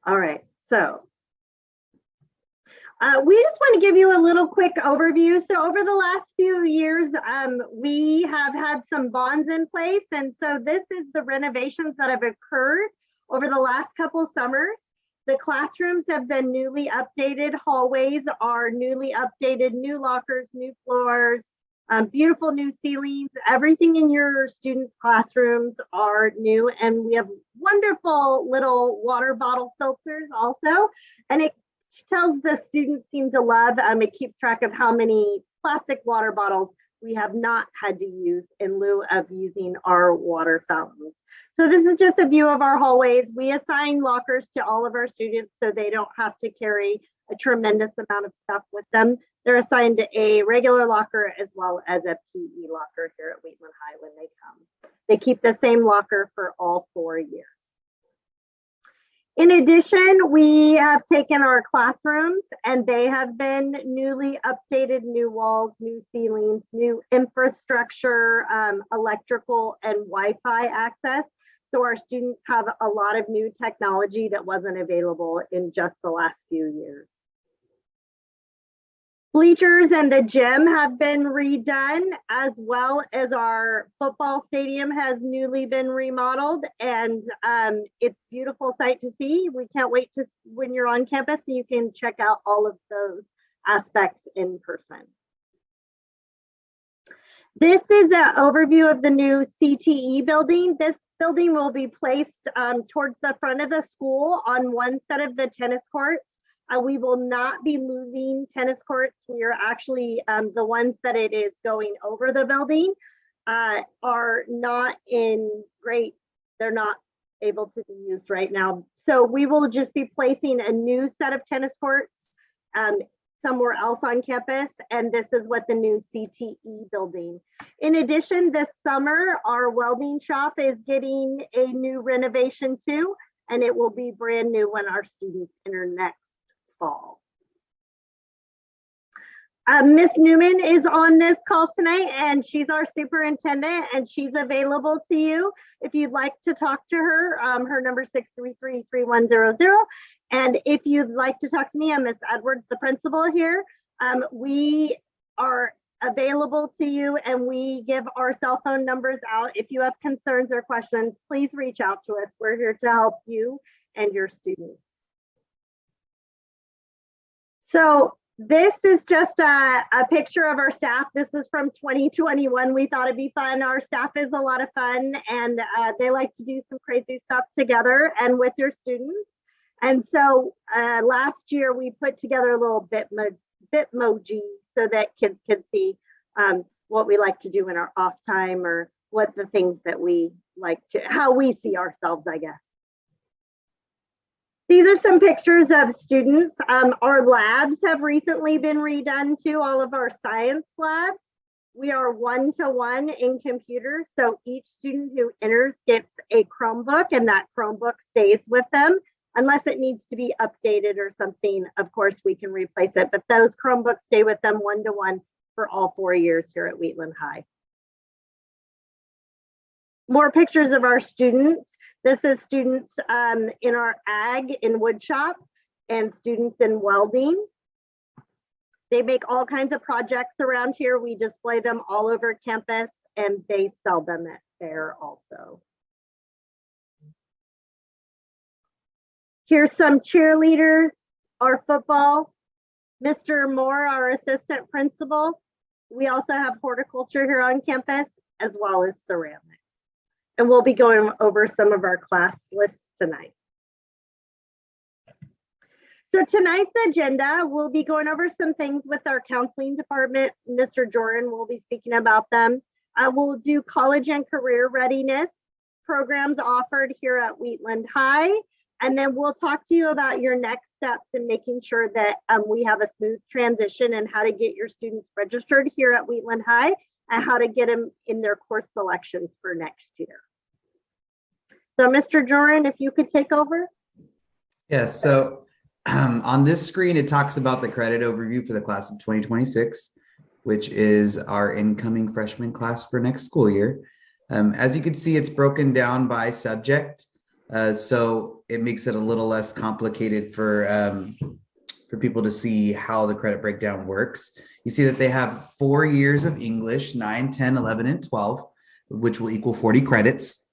All right, so we just want to give you a little quick overview. So over the last few years, we have had some bonds in place. And so this is the renovations that have occurred over the last couple summers. The classrooms have been newly updated. Hallways are newly updated, new lockers, new floors, beautiful new ceilings. Everything in your students' classrooms are new. And we have wonderful little water bottle filters also. And it tells the students seem to love, it keeps track of how many plastic water bottles we have not had to use in lieu of using our water fountains. So this is just a view of our hallways. We assign lockers to all of our students so they don't have to carry a tremendous amount of stuff with them. They're assigned to a regular locker as well as a PE locker here at Wheatland High when they come. They keep the same locker for all 4 years. In addition, we have taken our classrooms and they have been newly updated, new walls, new ceilings, new infrastructure, electrical and Wi-Fi access. So our students have a lot of new technology that wasn't available in just the last few years. Bleachers and the gym have been redone, as well as our football stadium has newly been remodeled, and it's a beautiful sight to see. We can't wait to when you're on campus so you can check out all of those aspects in person. This is an overview of the new CTE building. This building will be placed towards the front of the school on one set of the tennis courts. We will not be moving tennis courts. We are actually, the ones that it is going over the building are not in great, they're not able to be used right now. So we will just be placing a new set of tennis courts somewhere else on campus. And this is what the new CTE building. In addition, this summer, our welding shop is getting a new renovation too, and it will be brand new when our students enter next fall. Miss Newman is on this call tonight, and she's our superintendent, and she's available to you if you'd like to talk to her. Her number is 633-3100. And if you'd like to talk to me, I'm Miss Edwards, the principal here. We are available to you, and we give our cell phone numbers out. If you have concerns or questions, please reach out to us. We're here to help you and your students. So this is just a picture of our staff. This is from 2021. We thought it'd be fun. Our staff is a lot of fun, and they like to do some crazy stuff together and with your students. And so last year we put together a little Bitmoji so that kids could see what we like to do in our off time, or what the things that we like to, how we see ourselves, I guess. These are some pictures of students. Our labs have recently been redone too, all of our science labs. We are one-to-one in computers, so each student who enters gets a Chromebook, and that Chromebook stays with them. Unless it needs to be updated or something, of course, we can replace it, but those Chromebooks stay with them one-to-one for all 4 years here at Wheatland High. More pictures of our students. This is students in our ag in woodshop and students in welding. They make all kinds of projects around here. We display them all over campus, and they sell them at fair also. Here's some cheerleaders, our football, Mr. Moore, our assistant principal. We also have horticulture here on campus, as well as ceramics. And we'll be going over some of our class lists tonight. So tonight's agenda, we'll be going over some things with our counseling department. Mr. Jordan will be speaking about them. We'll do college and career readiness programs offered here at Wheatland High. And then we'll talk to you about your next steps in making sure that we have a smooth transition, and how to get your students registered here at Wheatland High, and how to get them in their course selections for next year. So Mr. Joran, if you could take over. Yes, so on this screen, it talks about the credit overview for the class of 2026, which is our incoming freshman class for next school year. As you can see, it's broken down by subject. So it makes it a little less complicated for people to see how the credit breakdown works. You see that they have 4 years of English, 9, 10, 11, and 12, which will equal 40 credits.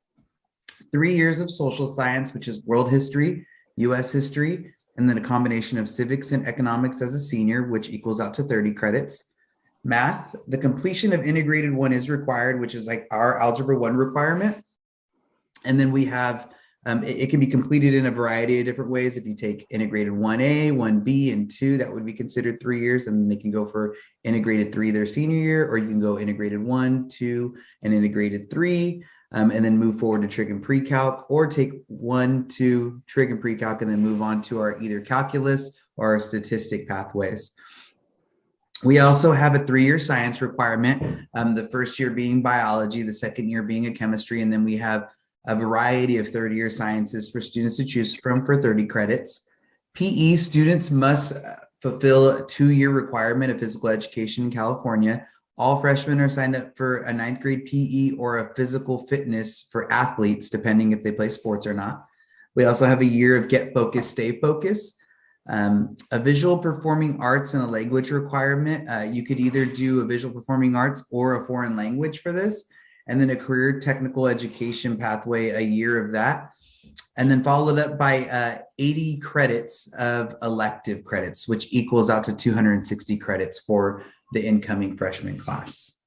3 years of social science, which is world history, US history, and then a combination of civics and economics as a senior, which equals out to 30 credits. Math, the completion of integrated 1 is required, which is like our algebra 1 requirement. And then we have, it can be completed in a variety of different ways. If you take integrated 1A, 1B, and 2, that would be considered 3 years. And then they can go for integrated 3 their senior year, or you can go integrated 1, 2, and integrated 3. And then move forward to trig and pre-calc, or take 1, 2, trig and pre-calc, and then move on to our either calculus or our statistic pathways. We also have a 3-year science requirement, the first year being biology, the second year being a chemistry, and then we have a variety of third-year sciences for students to choose from for 30 credits. PE students must fulfill a 2-year requirement of physical education in California. All freshmen are signed up for a 9th grade PE or a physical fitness for athletes, depending if they play sports or not. We also have a year of get focused, stay focused. A visual performing arts and a language requirement. You could either do a visual performing arts or a foreign language for this, and then a career technical education pathway, a year of that. And then followed up by 80 credits of elective credits, which equals out to 260 credits for the incoming freshman class.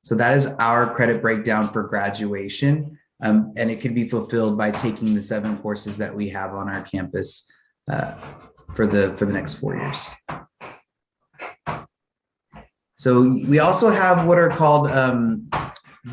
So that is our credit breakdown for graduation. And it can be fulfilled by taking the 7 courses that we have on our campus for the next 4 years. So we also have what are called,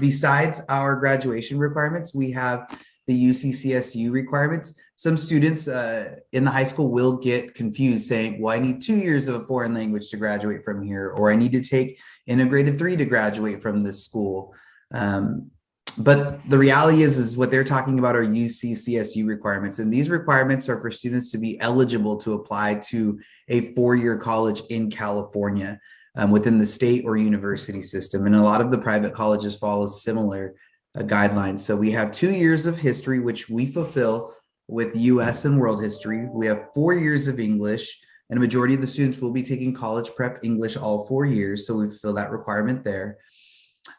besides our graduation requirements, we have the CSU requirements. Some students in the high school will get confused saying, well, I need 2 years of a foreign language to graduate from here, or I need to take integrated 3 to graduate from this school. But the reality is what they're talking about are CSU requirements. And these requirements are for students to be eligible to apply to a 4-year college in California within the state or university system. And a lot of the private colleges follow similar guidelines. So we have 2 years of history, which we fulfill with US and world history. We have 4 years of English, and a majority of the students will be taking college prep English all 4 years. So we fulfill that requirement there.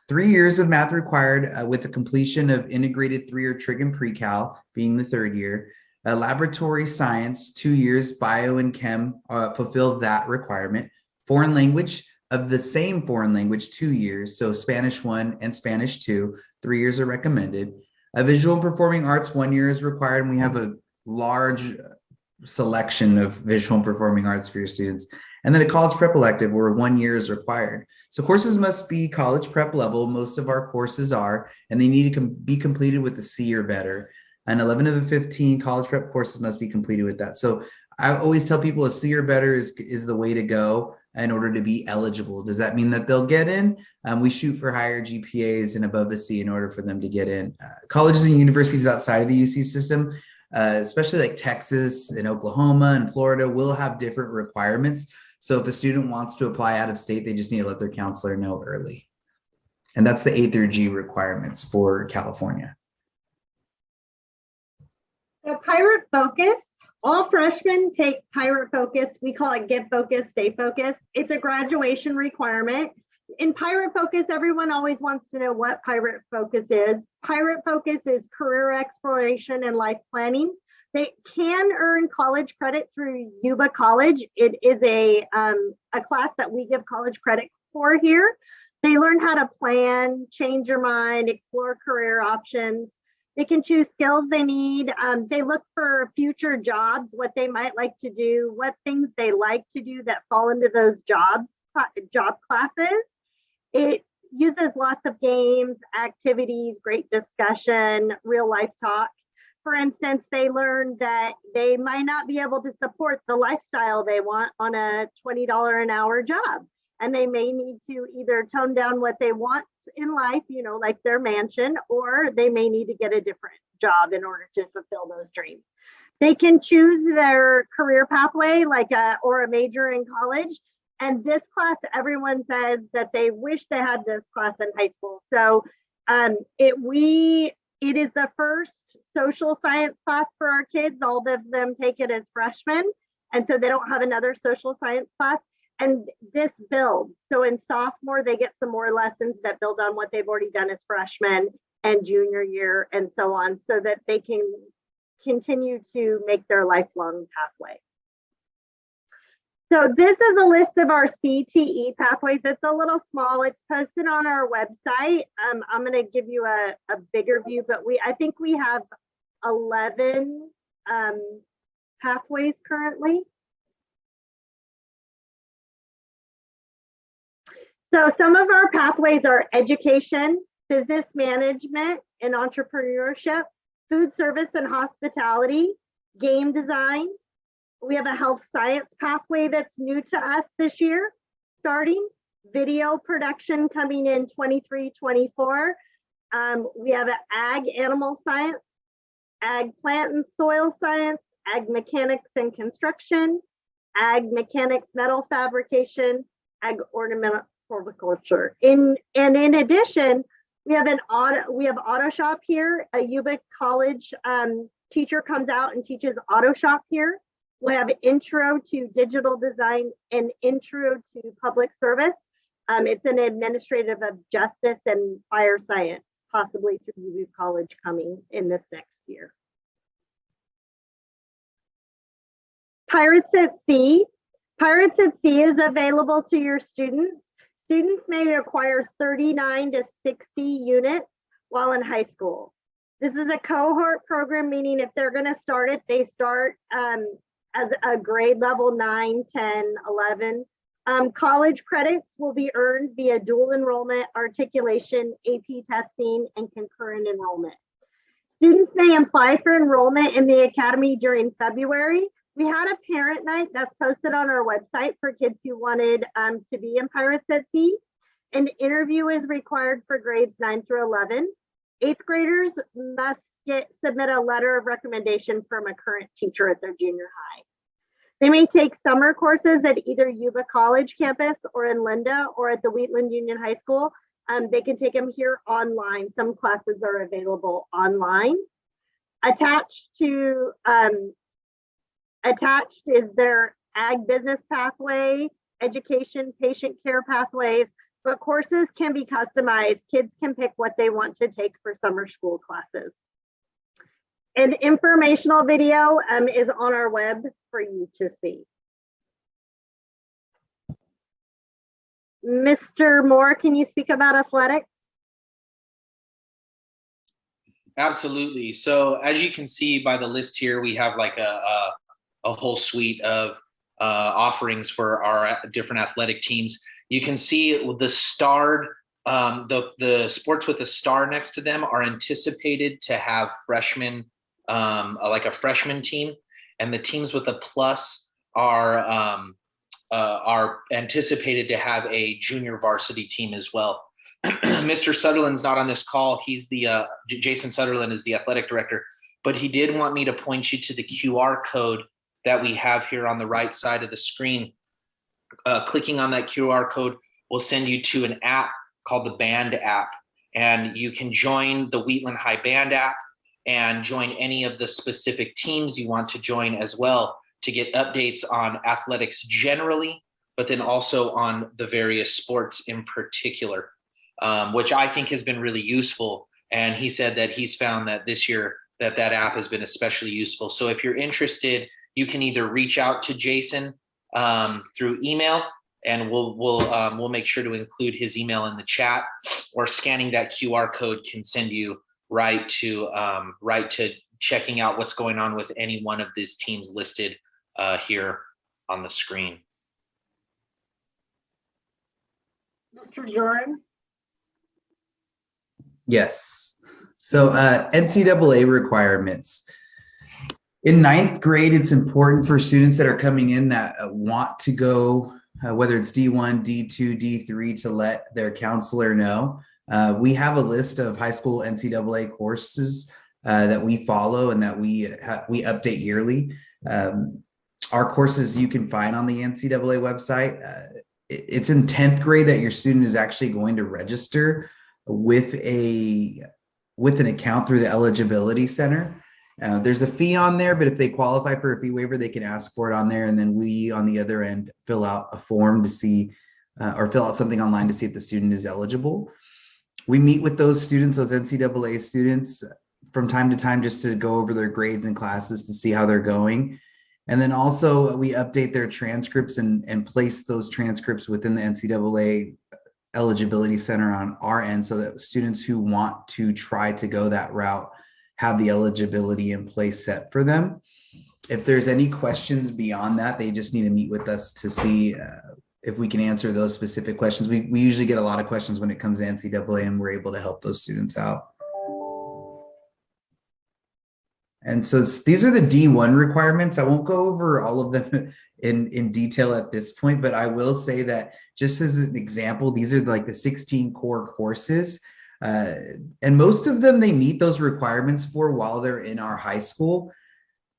3 years of math required with the completion of integrated 3-year trig and pre-cal being the 3rd year. Laboratory science, 2 years, bio and chem fulfill that requirement. Foreign language of the same foreign language, 2 years. So Spanish 1 and Spanish 2, 3 years are recommended. A visual and performing arts, 1 year is required. And we have a large selection of visual and performing arts for your students. And then a college prep elective where 1 year is required. So courses must be college prep level. Most of our courses are, and they need to be completed with a C or better. And 11 of the 15 college prep courses must be completed with that. So I always tell people a C or better is the way to go in order to be eligible. Does that mean that they'll get in? We shoot for higher GPAs and above a C in order for them to get in. Colleges and universities outside of the UC system, especially like Texas and Oklahoma and Florida, will have different requirements. So if a student wants to apply out of state, they just need to let their counselor know early. And that's the A through G requirements for California. So Pirate Focus, all freshmen take Pirate Focus. We call it Get Focused, Stay Focused. It's a graduation requirement. In Pirate Focus, everyone always wants to know what Pirate Focus is. Pirate Focus is career exploration and life planning. They can earn college credit through Yuba College. It is a class that we give college credit for here. They learn how to plan, change your mind, explore career options. They can choose skills they need. They look for future jobs, what they might like to do, what things they like to do that fall into those job classes. It uses lots of games, activities, great discussion, real life talk. For instance, they learn that they might not be able to support the lifestyle they want on a $20 an hour job. And they may need to either tone down what they want in life, you know, like their mansion, or they may need to get a different job in order to fulfill those dreams. They can choose their career pathway, like or a major in college. And this class, everyone says that they wish they had this class in high school. So we It is the first social science class for our kids. All of them take it as freshmen, and so they don't have another social science class. And this builds. So in sophomore, they get some more lessons that build on what they've already done as freshmen and junior year and so on, so that they can continue to make their lifelong pathway. So this is a list of our CTE pathways. It's a little small. It's posted on our website. I'm going to give you a bigger view, but I think we have 11 pathways currently. So some of our pathways are education, business management and entrepreneurship, food service and hospitality, game design. We have a health science pathway that's new to us this year, starting video production coming in 23-24. We have an ag animal science, ag plant and soil science, ag mechanics and construction, ag mechanics metal fabrication, ag ornamental horticulture. In addition, we have auto shop here. A Yuba College teacher comes out and teaches auto shop here. We have intro to digital design and intro to public service. It's an administrative of justice and fire science, possibly through Yuba College coming in this next year. Pirates at Sea. Pirates at Sea is available to your students. Students may acquire 39 to 60 units while in high school. This is a cohort program, meaning if they're going to start it, they start as a grade level 9, 10, 11. College credits will be earned via dual enrollment, articulation, AP testing, and concurrent enrollment. Students may apply for enrollment in the academy during February. We had a parent night that's posted on our website for kids who wanted to be in Pirates at Sea. An interview is required for grades 9 through 11. 8th graders must submit a letter of recommendation from a current teacher at their junior high. They may take summer courses at either Yuba College campus or in Linda or at the Wheatland Union High School. They can take them here online. Some classes are available online. Attached is their ag business pathway, education, patient care pathways, but courses can be customized. Kids can pick what they want to take for summer school classes. An informational video is on our web for you to see. Mr. Moore, can you speak about athletics? Absolutely. So as you can see by the list here, we have like a whole suite of offerings for our different athletic teams. You can see the starred, the sports with a star next to them are anticipated to have freshmen, like a freshman team, and the teams with a plus are anticipated to have a junior varsity team as well. Mr. Sutherland's not on this call. He's the Jason Sutherland is the athletic director, but he did want me to point you to the QR code that we have here on the right side of the screen. Clicking on that QR code will send you to an app called the Band app, and you can join the Wheatland High Band app and join any of the specific teams you want to join as well to get updates on athletics generally, but then also on the various sports in particular, which I think has been really useful. And he said that he's found that this year that app has been especially useful. So if you're interested, you can either reach out to Jason through email, and we'll make sure to include his email in the chat, or scanning that QR code can send you right to checking out what's going on with any one of these teams listed here on the screen. Mr. Jordan? Yes. So NCAA requirements. In 9th grade, it's important for students that are coming in that want to go, whether it's D1, D2, D3, to let their counselor know. We have a list of high school NCAA courses that we follow and that we update yearly. Our courses you can find on the NCAA website. It's in 10th grade that your student is actually going to register with a with an account through the eligibility center. There's a fee on there, but if they qualify for a fee waiver, they can ask for it on there. And then we, on the other end, fill out a form to see, or fill out something online to see if the student is eligible. We meet with those students, those NCAA students, from time to time, just to go over their grades and classes to see how they're going. And then also we update their transcripts and place those transcripts within the NCAA eligibility center on our end, so that students who want to try to go that route have the eligibility in place set for them. If there's any questions beyond that, they just need to meet with us to see if we can answer those specific questions. We usually get a lot of questions when it comes to NCAA, and we're able to help those students out. And so these are the D1 requirements. I won't go over all of them in detail at this point, but I will say that just as an example, these are like the 16 core courses. And most of them, they meet those requirements for while they're in our high school.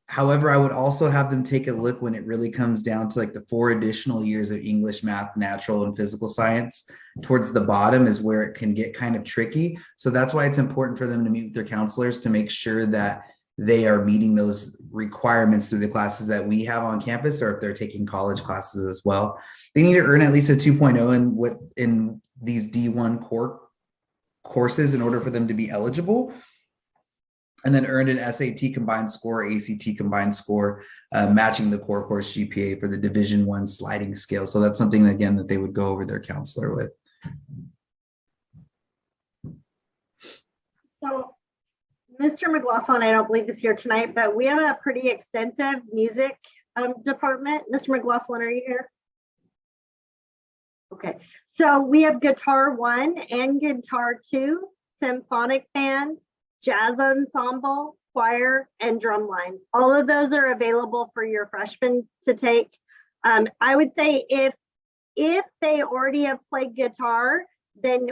However, I would also have them take a look when it really comes down to like the 4 additional years of English, math, natural, and physical science. Towards the bottom is where it can get kind of tricky. So that's why it's important for them to meet with their counselors to make sure that they are meeting those requirements through the classes that we have on campus, or if they're taking college classes as well. They need to earn at least a 2.0 in these D1 core courses in order for them to be eligible, and then earn an SAT combined score, ACT combined score, matching the core course GPA for the Division I sliding scale. So that's something, again, that they would go over their counselor with. So Mr. McLaughlin, I don't believe is here tonight, but we have a pretty extensive music department. Mr. McLaughlin, are you here? Okay, so we have Guitar 1 and Guitar 2, Symphonic Band, Jazz Ensemble, Choir, and Drumline. All of those are available for your freshmen to take. I would say if they already have played guitar, then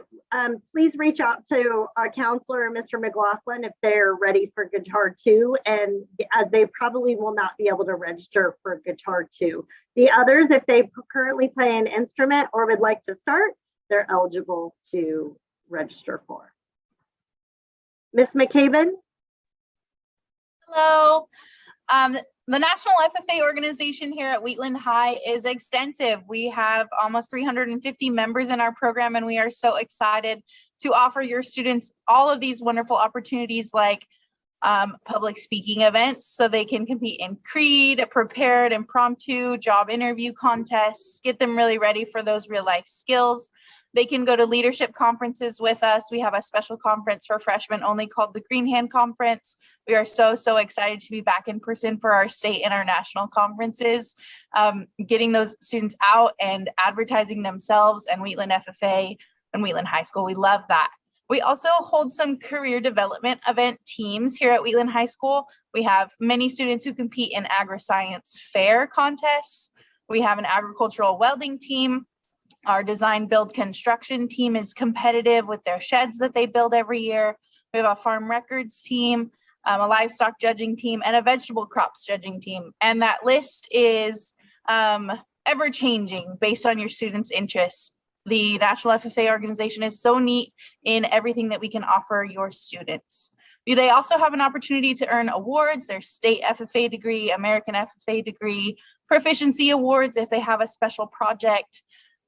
please reach out to our counselor, Mr. McLaughlin, if they're ready for Guitar 2, and as they probably will not be able to register for Guitar 2. The others, if they currently play an instrument or would like to start, they're eligible to register for. Ms. McCabe? Hello. The National FFA organization here at Wheatland High is extensive. We have almost 350 members in our program, and we are so excited to offer your students all of these wonderful opportunities like public speaking events, so they can compete in CREED, prepared, impromptu, job interview contests, get them really ready for those real life skills. They can go to leadership conferences with us. We have a special conference for freshmen only called the Green Hand Conference. We are so excited to be back in person for our state and our national conferences, getting those students out and advertising themselves and Wheatland FFA and Wheatland High School. We love that. We also hold some career development event teams here at Wheatland High School. We have many students who compete in agri-science fair contests. We have an agricultural welding team. Our design build construction team is competitive with their sheds that they build every year. We have a farm records team, a livestock judging team, and a vegetable crops judging team. And that list is ever changing based on your students' interests. The National FFA organization is so neat in everything that we can offer your students. They also have an opportunity to earn awards, their state FFA degree, American FFA degree, proficiency awards if they have a special project,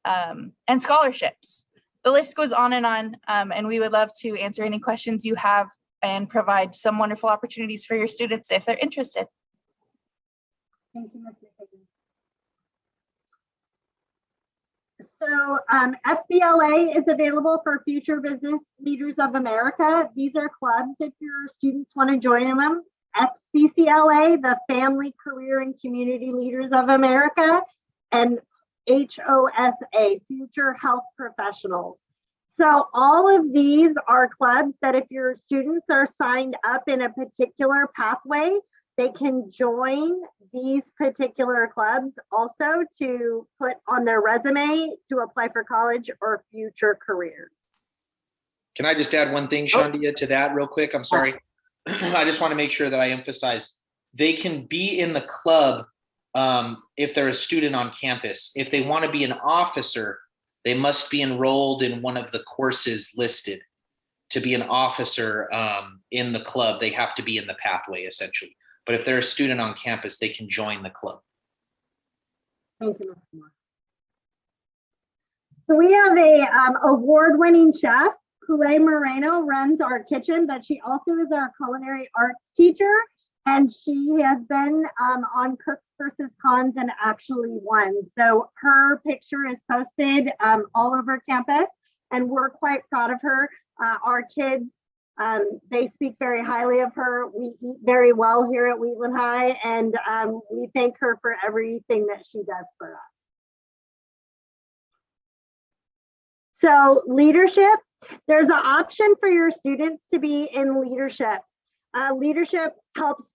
and scholarships. The list goes on, and we would love to answer any questions you have and provide some wonderful opportunities for your students if they're interested. Thank you, Ms. McKinney. So FBLA is available for Future Business Leaders of America. These are clubs if your students want to join them. FCCLA, the Family, Career, and Community Leaders of America, and HOSA, Future Health Professionals. So all of these are clubs that if your students are signed up in a particular pathway, they can join these particular clubs also to put on their resume to apply for college or future careers. Can I just add one thing, Shandia, to that real quick? I'm sorry. I just want to make sure that I emphasize they can be in the club if they're a student on campus. If they want to be an officer, they must be enrolled in one of the courses listed. to be an officer in the club, they have to be in the pathway essentially. But if they're a student on campus, they can join the club. Thank you, Mr. Moore. So we have a award-winning chef. Kuulei Moreno runs our kitchen, but she also is our culinary arts teacher, and she has been on Cooks versus Cons and actually won. So her picture is posted all over campus, and we're quite proud of her. Our kids, they speak very highly of her. We eat very well here at Wheatland High, and we thank her for everything that she does for us. So leadership, there's an option for your students to be in leadership. Leadership helps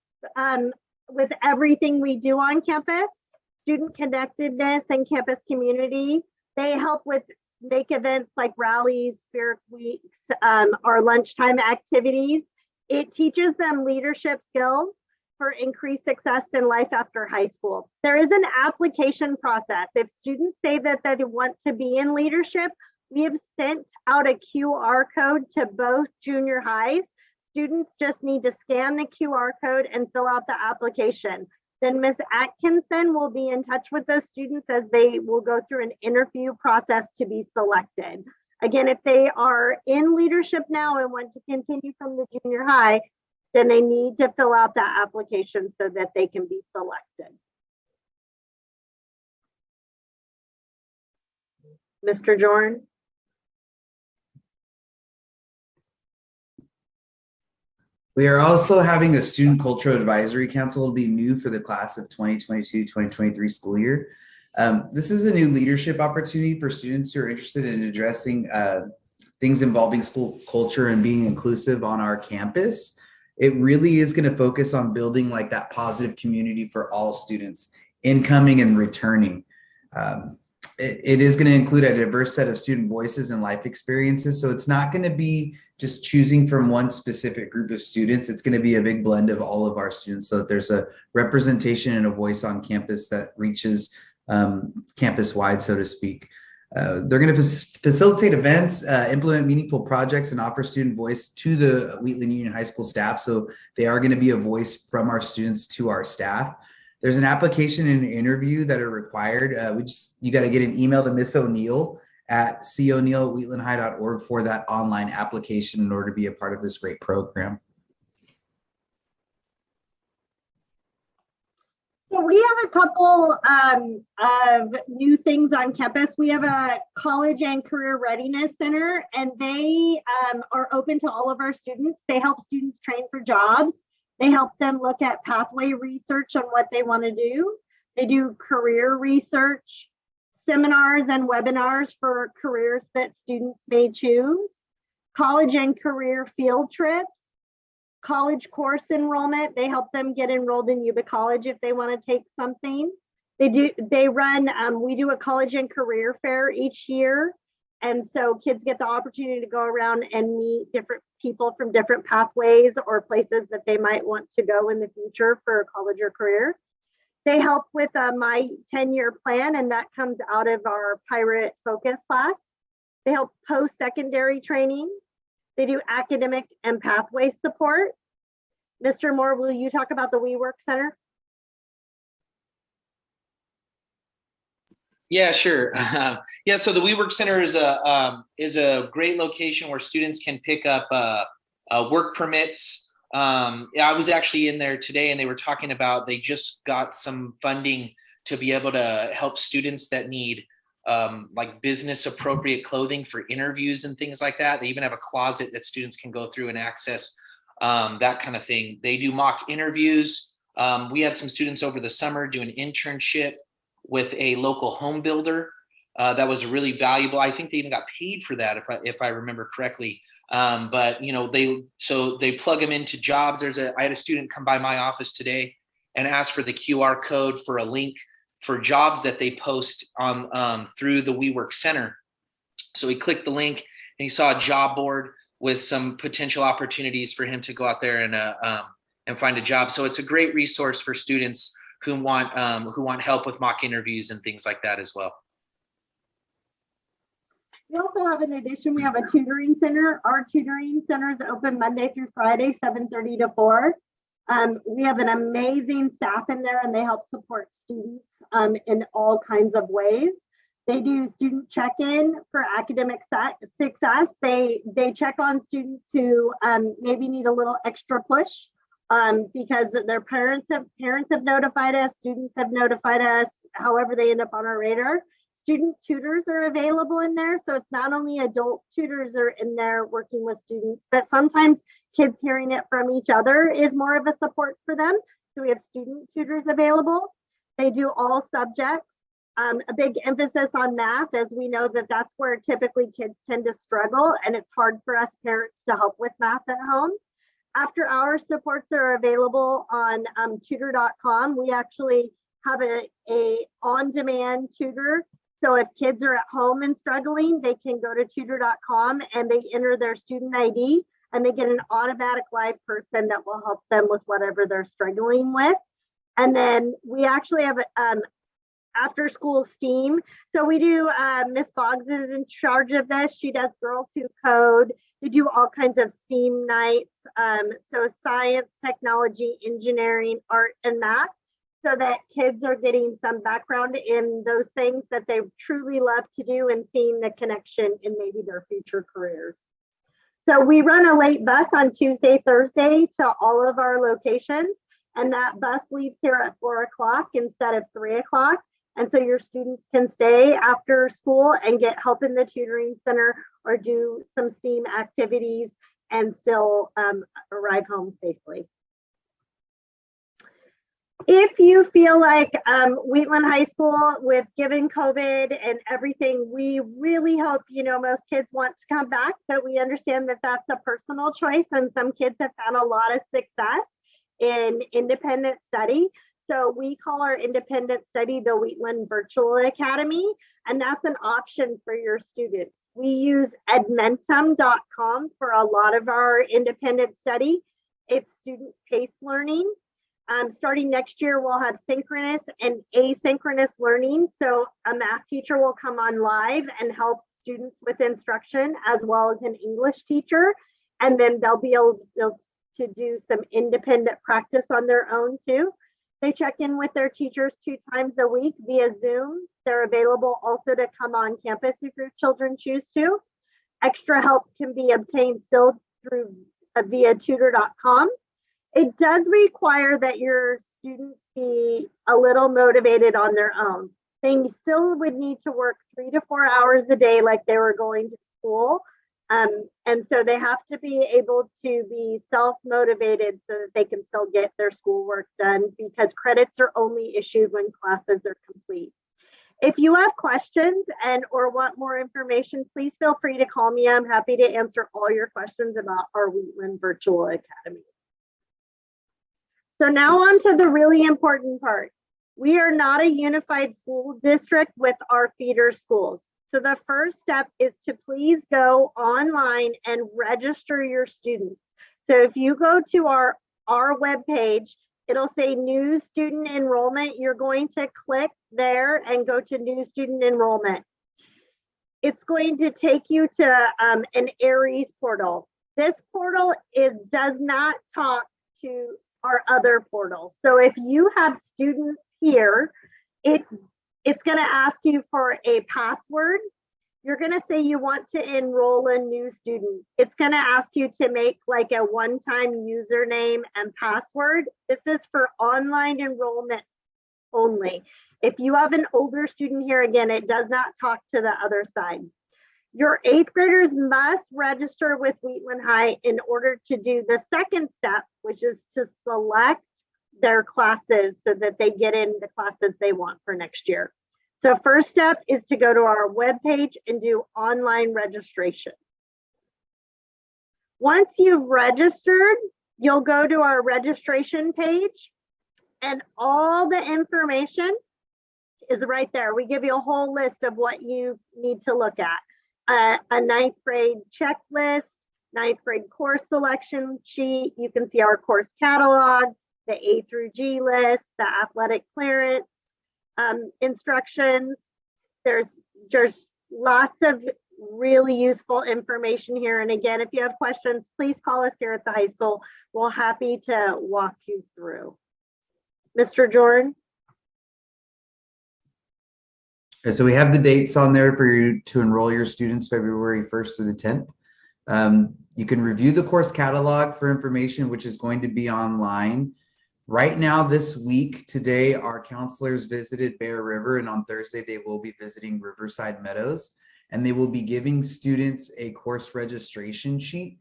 with everything we do on campus, student connectedness and campus community. They help with make events like rallies, spirit weeks, our lunchtime activities. It teaches them leadership skills for increased success in life after high school. There is an application process. If students say that they want to be in leadership, we have sent out a QR code to both junior highs. Students just need to scan the QR code and fill out the application. Then Ms. Atkinson will be in touch with those students as they will go through an interview process to be selected. Again, if they are in leadership now and want to continue from the junior high, then they need to fill out that application so that they can be selected. Mr. Jorn. We are also having a student cultural advisory council. It'll be new for the class of 2022-2023 school year. This is a new leadership opportunity for students who are interested in addressing things involving school culture and being inclusive on our campus. It really is going to focus on building like that positive community for all students, incoming and returning. It is going to include a diverse set of student voices and life experiences. So it's not going to be just choosing from one specific group of students. It's going to be a big blend of all of our students so that there's a representation and a voice on campus that reaches campus wide, so to speak. They're going to facilitate events, implement meaningful projects, and offer student voice to the Wheatland Union High School staff. So they are going to be a voice from our students to our staff. There's an application and an interview that are required. You got to get an email to Miss O'Neill at coneil@wheatlandhigh.org for that online application in order to be a part of this great program. So we have a couple of new things on campus. We have a college and career readiness center, and they are open to all of our students. They help students train for jobs. They help them look at pathway research on what they want to do. They do career research, seminars and webinars for careers that students may choose, college and career field trips, college course enrollment. They help them get enrolled in Yuba College if they want to take something. We do a college and career fair each year. And so kids get the opportunity to go around and meet different people from different pathways or places that they might want to go in the future for a college or career. They help with my 10-year plan, and that comes out of our Pirate Focus class. They help post-secondary training. They do academic and pathway support. Mr. Moore, will you talk about the WeWork Center? Yeah, sure. Yeah, so the WeWork Center is a great location where students can pick up work permits. I was actually in there today, and they were talking about they just got some funding to be able to help students that need like business appropriate clothing for interviews and things like that. They even have a closet that students can go through and access that kind of thing. They do mock interviews. We had some students over the summer do an internship with a local home builder that was really valuable. I think they even got paid for that, if I remember correctly. But you know, they plug them into jobs. I had a student come by my office today and ask for the QR code for a link for jobs that they post on through the WeWork Center. So he clicked the link and he saw a job board with some potential opportunities for him to go out there and find a job. So it's a great resource for students who want help with mock interviews and things like that as well. We also have, in addition, we have a tutoring center. Our tutoring center is open Monday through Friday, 7:30 to 4. We have an amazing staff in there, and they help support students in all kinds of ways. They do student check-in for academic success. They check on students who maybe need a little extra push because their parents have notified us, students have notified us, however they end up on our radar. Student tutors are available in there. So it's not only adult tutors are in there working with students, but sometimes kids hearing it from each other is more of a support for them. So we have student tutors available. They do all subjects. A big emphasis on math, as we know that that's where typically kids tend to struggle, and it's hard for us parents to help with math at home. After hour supports are available on tutor.com. We actually have a on-demand tutor. So if kids are at home and struggling, they can go to tutor.com and they enter their student ID and they get an automatic live person that will help them with whatever they're struggling with. And then we actually have after school STEAM. So we do, Miss Boggs is in charge of this. She does Girls Who Code. We do all kinds of STEAM nights. So science, technology, engineering, art, and math, so that kids are getting some background in those things that they truly love to do and seeing the connection in maybe their future careers. So we run a late bus on Tuesday, Thursday to all of our locations, and that bus leaves here at 4 o'clock instead of 3 o'clock. And so your students can stay after school and get help in the tutoring center or do some STEAM activities and still arrive home safely. If you feel like Wheatland High School, with given COVID and everything, we really hope, most kids want to come back, but we understand that that's a personal choice, and some kids have found a lot of success in independent study. So we call our independent study the Wheatland Virtual Academy, and that's an option for your students. We use edmentum.com for a lot of our independent study. It's student-paced learning. Starting next year, we'll have synchronous and asynchronous learning. So a math teacher will come on live and help students with instruction, as well as an English teacher. And then they'll be able to do some independent practice on their own too. They check in with their teachers 2 times a week via Zoom. They're available also to come on campus if your children choose to. Extra help can be obtained still through via tutor.com. It does require that your students be a little motivated on their own. They still would need to work 3 to 4 hours a day like they were going to school. And so they have to be able to be self-motivated so that they can still get their schoolwork done, because credits are only issued when classes are complete. If you have questions or want more information, please feel free to call me. I'm happy to answer all your questions about our Wheatland Virtual Academy. So now on to the really important part. We are not a unified school district with our feeder schools. So the first step is to please go online and register your students. So if you go to our webpage, it'll say new student enrollment. You're going to click there and go to new student enrollment. It's going to take you to an Aries portal. This portal does not talk to our other portals. So if you have students here, it's going to ask you for a password. You're going to say you want to enroll a new student. It's going to ask you to make like a one-time username and password. This is for online enrollment only. If you have an older student here, again, it does not talk to the other side. Your 8th graders must register with Wheatland High in order to do the second step, which is to select their classes so that they get in the classes they want for next year. So first step is to go to our webpage and do online registration. Once you've registered, you'll go to our registration page, and all the information is right there. We give you a whole list of what you need to look at. A 9th grade checklist, 9th grade course selection sheet. You can see our course catalog, the A through G list, the athletic clearance instructions. There's just lots of really useful information here. And again, if you have questions, please call us here at the high school. We're happy to walk you through. Mr. Jordan? So we have the dates on there for you to enroll your students February 1st through the 10th. You can review the course catalog for information, which is going to be online. Right now, this week, today, our counselors visited Bear River, and on Thursday, they will be visiting Riverside Meadows, and they will be giving students a course registration sheet.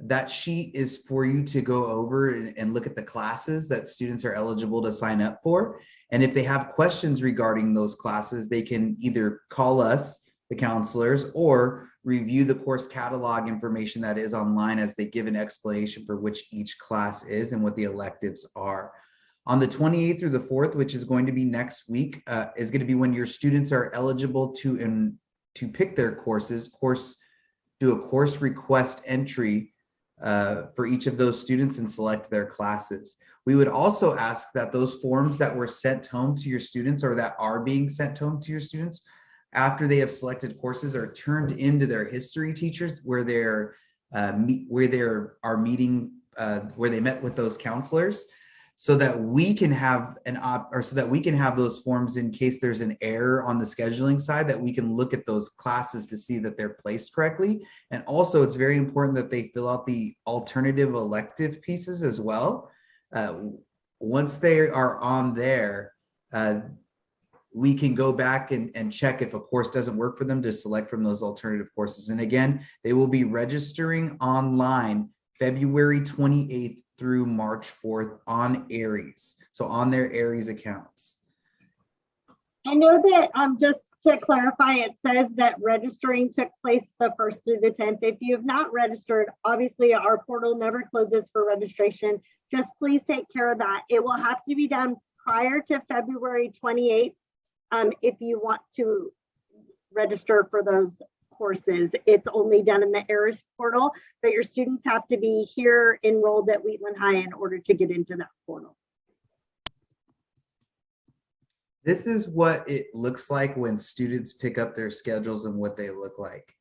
That sheet is for you to go over and look at the classes that students are eligible to sign up for. And if they have questions regarding those classes, they can either call us, the counselors, or review the course catalog information that is online as they give an explanation for which each class is and what the electives are. On the 28th through the 4th, which is going to be next week, is going to be when your students are eligible to pick their courses, do a course request entry for each of those students and select their classes. We would also ask that those forms that were sent home to your students or that are being sent home to your students after they have selected courses are turned into their history teachers where they met with those counselors, so that we can have those forms in case there's an error on the scheduling side, that we can look at those classes to see that they're placed correctly. And also it's very important that they fill out the alternative elective pieces as well. Once they are on there, we can go back and check if a course doesn't work for them to select from those alternative courses. And again, they will be registering online February 28th through March 4th on Aries. So on their Aries accounts. I know that just to clarify, it says that registering took place the 1st through the 10th. If you have not registered, obviously our portal never closes for registration. Just please take care of that. It will have to be done prior to February 28th. If you want to register for those courses, it's only done in the ARIS portal, but your students have to be here enrolled at Wheatland High in order to get into that portal. This is what it looks like when students pick up their schedules and what they look like.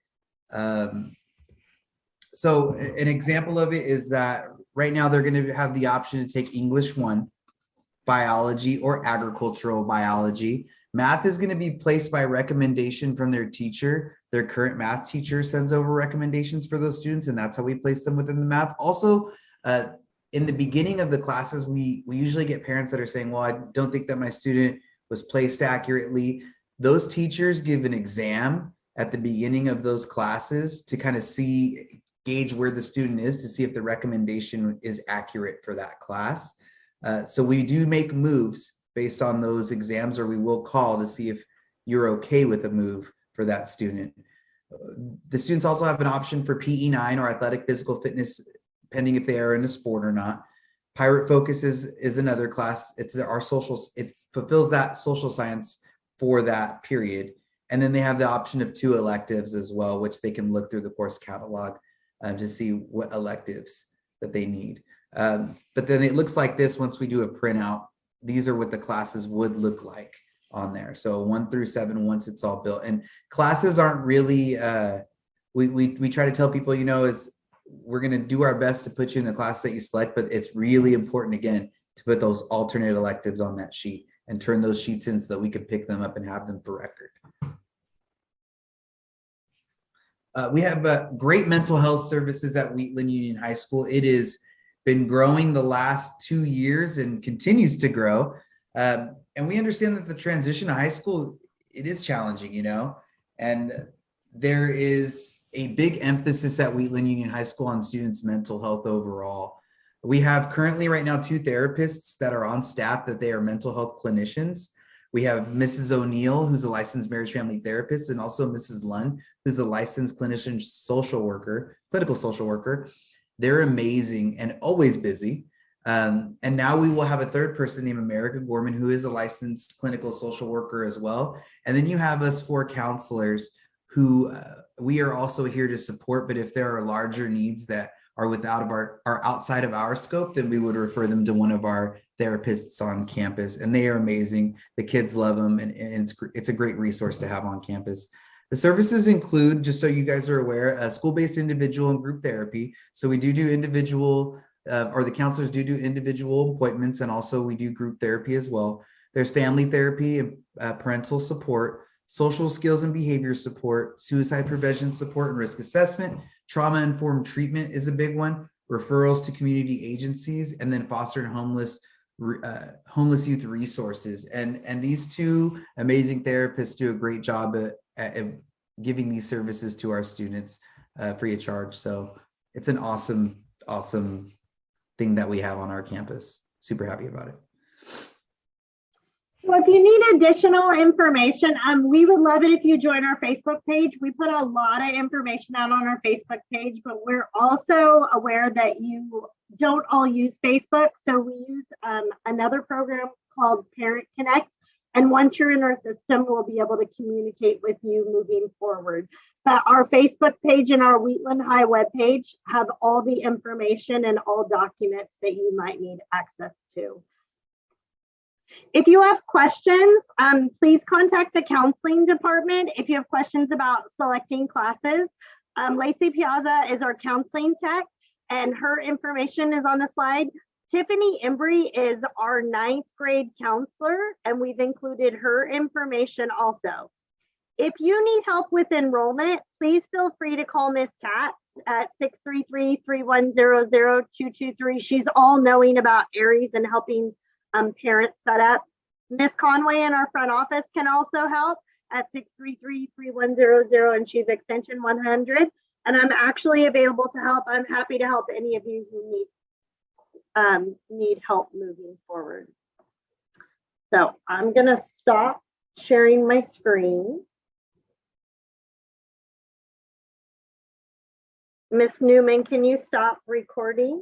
So an example of it is that right now they're going to have the option to take English 1, biology, or agricultural biology. Math is going to be placed by recommendation from their teacher. Their current math teacher sends over recommendations for those students, and that's how we place them within the math. Also, in the beginning of the classes, we usually get parents that are saying, well, I don't think that my student was placed accurately. Those teachers give an exam at the beginning of those classes to kind of gauge where the student is, to see if the recommendation is accurate for that class. So we do make moves based on those exams, or we will call to see if you're okay with a move for that student. The students also have an option for PE9 or athletic physical fitness, depending if they are in a sport or not. Pirate Focus is another class. It fulfills that social science for that period. And then they have the option of 2 electives as well, which they can look through the course catalog to see what electives that they need. But then it looks like this once we do a printout. These are what the classes would look like on there. So 1 through 7, once it's all built. And classes aren't really, we try to tell people, is we're going to do our best to put you in the class that you select, but it's really important, again, to put those alternate electives on that sheet and turn those sheets in so that we can pick them up and have them for record. We have great mental health services at Wheatland Union High School. It has been growing the last 2 years and continues to grow. And we understand that the transition to high school, it is challenging, and there is a big emphasis at Wheatland Union High School on students' mental health overall. We have currently right now 2 therapists that are on staff that they are mental health clinicians. We have Mrs. O'Neill, who's a licensed marriage family therapist, and also Mrs. Lund, who's a licensed clinician clinical social worker. They're amazing and always busy. And now we will have a 3rd person named America Gorman, who is a licensed clinical social worker as well. And then you have us 4 counselors who we are also here to support. But if there are larger needs that are outside of our scope, then we would refer them to one of our therapists on campus. And they are amazing. The kids love them, and it's a great resource to have on campus. The services include, just so you guys are aware, school-based individual and group therapy. So we do individual, or the counselors do individual appointments, and also we do group therapy as well. There's family therapy and parental support, social skills and behavior support, suicide prevention support and risk assessment, trauma-informed treatment is a big one, referrals to community agencies, and then foster and homeless youth resources. And these two amazing therapists do a great job at giving these services to our students free of charge. So it's an awesome thing that we have on our campus. Super happy about it. So if you need additional information, we would love it if you join our Facebook page. We put a lot of information out on our Facebook page, but we're also aware that you don't all use Facebook. So we use another program called Parent Connect. And once you're in our system, we'll be able to communicate with you moving forward. But our Facebook page and our Wheatland High webpage have all the information and all documents that you might need access to. If you have questions, please contact the counseling department. If you have questions about selecting classes, Lacey Piazza is our counseling tech, and her information is on the slide. Tiffany Embry is our 9th grade counselor, and we've included her information also. If you need help with enrollment, please feel free to call Miss Katz at 633-310-0223. She's all knowing about Aries and helping parents set up. Miss Conway in our front office can also help at 633-3100, and she's extension 100. And I'm actually available to help. I'm happy to help any of you who need help moving forward. So I'm gonna stop sharing my screen. Miss Newman, can you stop recording?